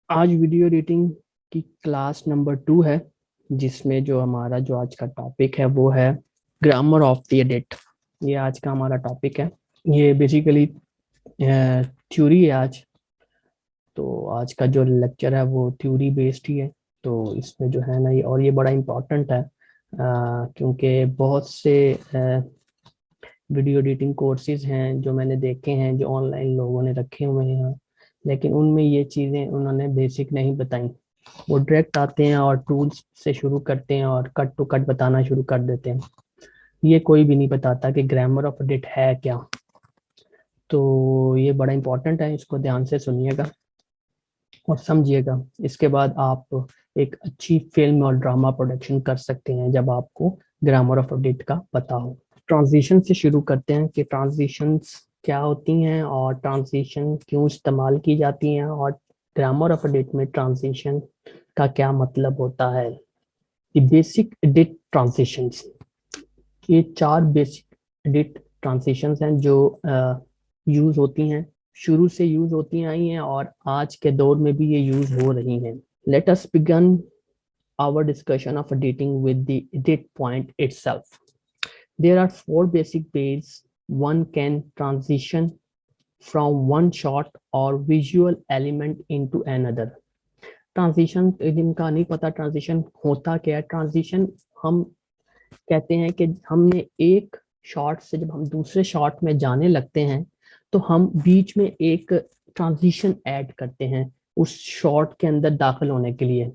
आज video editing की class number 2 है, जिसमें जो हमारा जो आज का टॉपिक है वो है ग्रामर ऑफ द एडिट। ये आज का हमारा टॉपिक है। ये बेसिकली थ्योरी है आज। तो आज का जो लेक्चर है वो थ्योरी बेस्ड ही है। तो इसमें जो है ना ये बड़ा इम्पोर्टेंट है, क्योंकि बहुत से वीडियो एडिटिंग कोर्सेज हैं जो मैंने देखे हैं, जो ऑनलाइन लोगों ने रखे हुए हैं, लेकिन उनमें ये चीज़ें उन्होंने बेसिक नहीं बताई। वो डायरेक्ट आते हैं और टूल्स से शुरू करते हैं और कट टू कट बताना शुरू कर देते हैं। ये कोई भी नहीं बताता कि ग्रामर ऑफ एडिट है क्या। तो ये बड़ा इंपॉर्टेंट है, इसको ध्यान से सुनिएगा और समझिएगा। इसके बाद आप एक अच्छी फिल्म और ड्रामा प्रोडक्शन कर सकते हैं जब आपको ग्रामर ऑफ एडिट का पता हो। ट्रांजिशन से शुरू करते हैं कि ट्रांजिशंस क्या होती हैं और ट्रांजिशन क्यों इस्तेमाल की जाती हैं, और ग्रामर ऑफ एडिट में ट्रांजिशन का क्या मतलब होता है। बेसिक एडिट ट्रांजिशंस, ये 4 बेसिक एडिट ट्रांजिशंस हैं जो यूज होती हैं, शुरू से यूज होती आई हैं और आज के दौर में भी ये यूज हो रही हैं। Let us begin our discussion of editing with the edit point itself. There are 4 basic ways one can transition from one shot or visual element into another. Transition जिनका नहीं पता ट्रांजिशन होता क्या है, ट्रांजिशन हम कहते हैं कि हमने एक शॉट से जब हम दूसरे शॉट में जाने लगते हैं तो हम बीच में एक ट्रांजिशन ऐड करते हैं उस शॉट के अंदर दाखिल होने के लिए।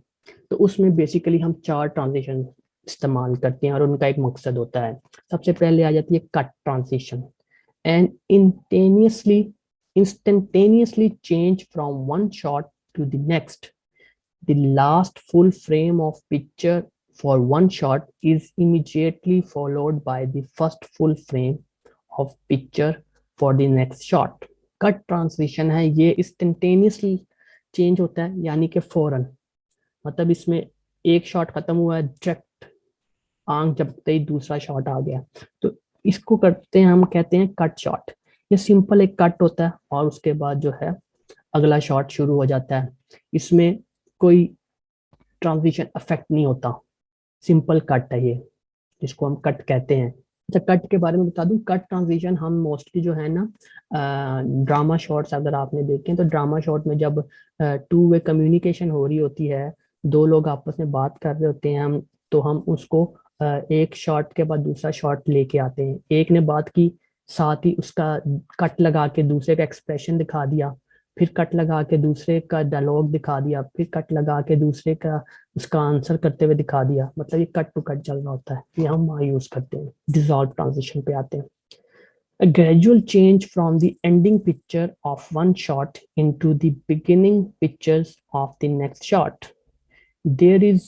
तो उसमें बेसिकली हम 4 ट्रांजिशन इस्तेमाल करते हैं और उनका एक मकसद होता है। सबसे पहले आ जाती है cut transition. And instantaneously change from one shot to the next. The last full frame of picture for one shot is immediately followed by the first full frame of picture for the next shot. Cut translation है, ये instantaneously change होता है, यानी कि फौरन। मतलब इसमें एक शॉट खत्म हुआ है, डायरेक्ट आंख झपकते ही दूसरा शॉट आ गया। तो इसको करते हैं, हम कहते हैं कट शॉट। ये सिंपल एक कट होता है और उसके बाद जो है अगला शॉट शुरू हो जाता है। इसमें कोई ट्रांजिशन अफेक्ट नहीं होता, सिंपल कट है ये, जिसको हम कट कहते हैं। अच्छा, कट के बारे में बता दूं, कट ट्रांजिशन हम मोस्टली जो है ना ड्रामा शॉट्स अगर आपने देखे तो ड्रामा शॉट में जब टू वे कम्युनिकेशन हो रही होती है, दो लोग आपस में बात कर रहे होते हैं, हम तो हम उसको एक शॉट के बाद दूसरा शॉट लेके आते हैं। एक ने बात की, साथ ही उसका कट लगा के दूसरे का एक्सप्रेशन दिखा दिया, फिर कट लगा के दूसरे का डायलॉग दिखा दिया, फिर कट लगा के दूसरे का उसका आंसर करते हुए दिखा दिया। मतलब ये कट टू कट चल रहा होता है, ये हम वहाँ यूज करते हैं। डिसॉल्व ट्रांजिशन पे आते हैं। A gradual change from the ending picture of one shot into the beginning pictures of the next shot. There is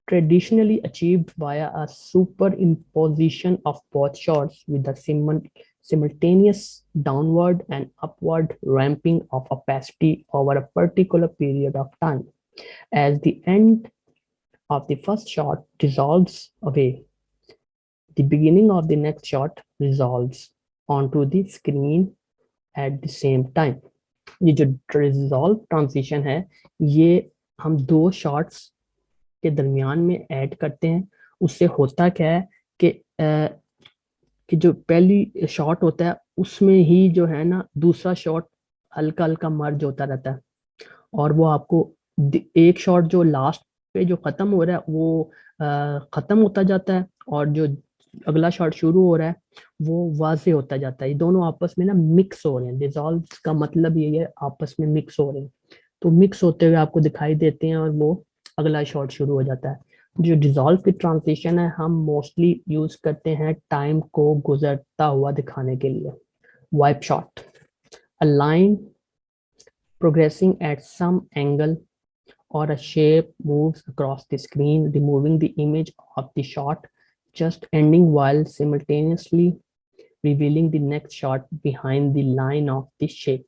traditionally achieved via a superimposition of both shots with a simultaneous downward and upward ramping of opacity over a particular period of time. As the end of the first shot dissolves away, the beginning of the next shot resolves onto the screen at the same time. ये जो resolve transition है, ये हम दो shots के दरमियान में add करते हैं। उससे होता क्या है कि कि जो पहली शॉट होता है उसमें ही जो है ना दूसरा शॉट हल्का हल्का मर्ज होता रहता है, और वो आपको एक शॉट जो लास्ट पे जो खत्म हो रहा है वो खत्म होता जाता है, और जो अगला शॉट शुरू हो रहा है वो वाजे होता जाता है। ये दोनों आपस में ना मिक्स हो रहे हैं। डिसॉल्व का मतलब ये है आपस में मिक्स हो रहे हैं। तो मिक्स होते हुए आपको दिखाई देते हैं और वो अगला शॉट शुरू हो जाता है। जो डिसॉल्व की ट्रांजिशन है हम मोस्टली यूज करते हैं टाइम को गुजरता हुआ दिखाने के लिए। Wipe shot, a line progressing at some angle or a shape moves across the screen, removing the image of the shot just ending while simultaneously revealing the next shot behind the line of the shape.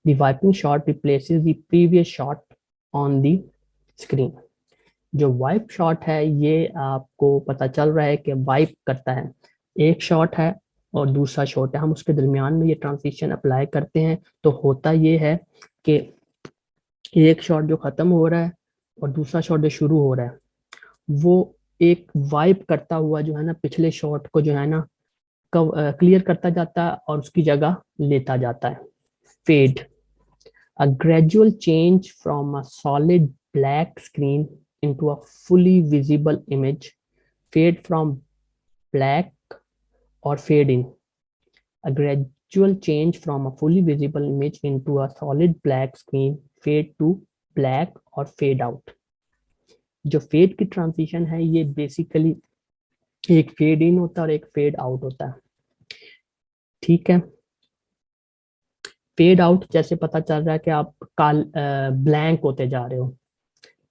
The wiping shot replaces the previous shot on the screen. जो wipe shot है ये आपको पता चल रहा है कि wipe करता है, एक शॉट है और दूसरा शॉट है, हम उसके दरमियान में ये ट्रांजिशन अप्लाई करते हैं। तो होता ये है कि एक शॉट जो खत्म हो रहा है और दूसरा शॉट जो शुरू हो रहा है, वो एक वाइप करता हुआ जो है ना पिछले शॉट को जो है ना क्लियर करता जाता है और उसकी जगह लेता जाता है। Fade, a gradual change from a solid black screen into a fully visible image. Fade from black or fade in, a gradual change from a fully visible image into a solid black screen. Fade to black or fade out. जो fade की transition है ये basically एक fade in होता है और एक fade out होता है। ठीक है, फेड आउट जैसे पता चल रहा है कि आप काल ब्लैंक होते जा रहे हो।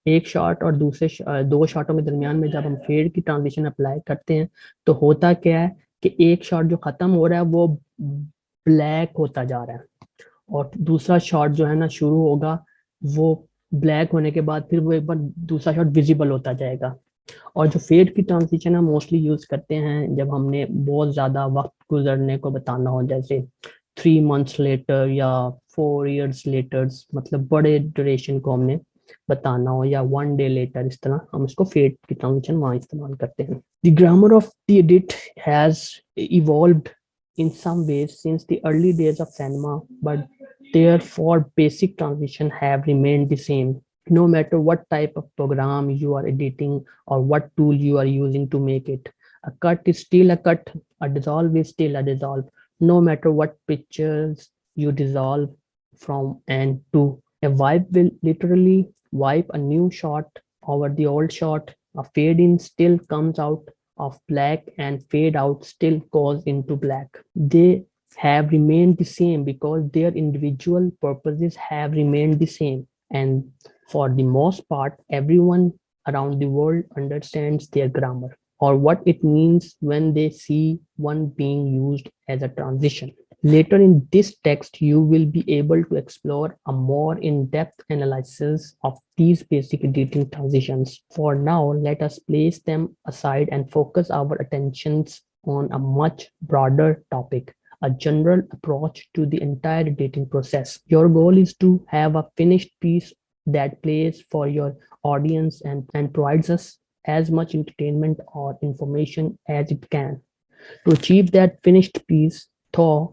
एक शॉट और दूसरे दो शॉटों में दरमियान में जब हम फेड की ट्रांजिशन अप्लाई करते हैं तो होता क्या है कि एक शॉट जो खत्म हो रहा है वो ब्लैक होता जा रहा है और दूसरा शॉट जो है ना शुरू होगा, वो ब्लैक होने के बाद फिर वो एक बार दूसरा शॉट विजिबल होता जाएगा। और जो फेड की ट्रांजिशन हम मोस्टली यूज करते हैं जब हमने बहुत ज्यादा वक्त गुजरने को बताना हो, जैसे 3 months लेटर या 4 years लेटर, मतलब बड़े ड्यूरेशन को हमने बताना हो, या 1 day लेटर, इस तरह हम इसको फेड की ट्रांजिशन वहां इस्तेमाल करते हैं। The grammar of the edit has evolved in some ways since the early days of cinema, but therefore basic transition have remained the same. No matter what type of program you are editing or what tool you are using to make it, a cut is still a cut, a dissolve is still a dissolve, no matter what pictures you dissolve from and to. A wipe will literally wipe a new shot over the old shot. A fade in still comes out of black and fade out still goes into black. They have remained the same because their individual purposes have remained the same. And for the most part, everyone around the world understands their grammar or what it means when they see one being used as a transition. Later in this text, you will be able to explore a more in-depth analysis of these basic editing transitions. For now, let us place them aside and focus our attentions on a much broader topic, a general approach to the entire editing process. Your goal is to have a finished piece that plays for your audience and provides us as much entertainment or information as it can. To achieve that finished piece, though,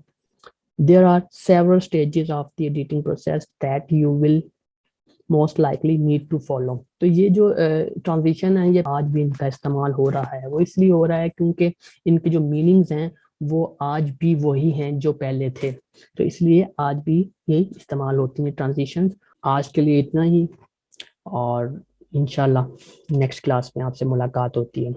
there are several stages of the editing process that you will most likely need to follow. तो ये जो transition है ये आज भी इनका इस्तेमाल हो रहा है, वो इसलिए हो रहा है क्योंकि इनके जो मीनिंग्स हैं वो आज भी वही हैं जो पहले थे, तो इसलिए आज भी यही इस्तेमाल होती हैं ट्रांजिशंस। आज के लिए इतना ही, और इंशाल्लाह नेक्स्ट क्लास में आपसे मुलाकात होती है।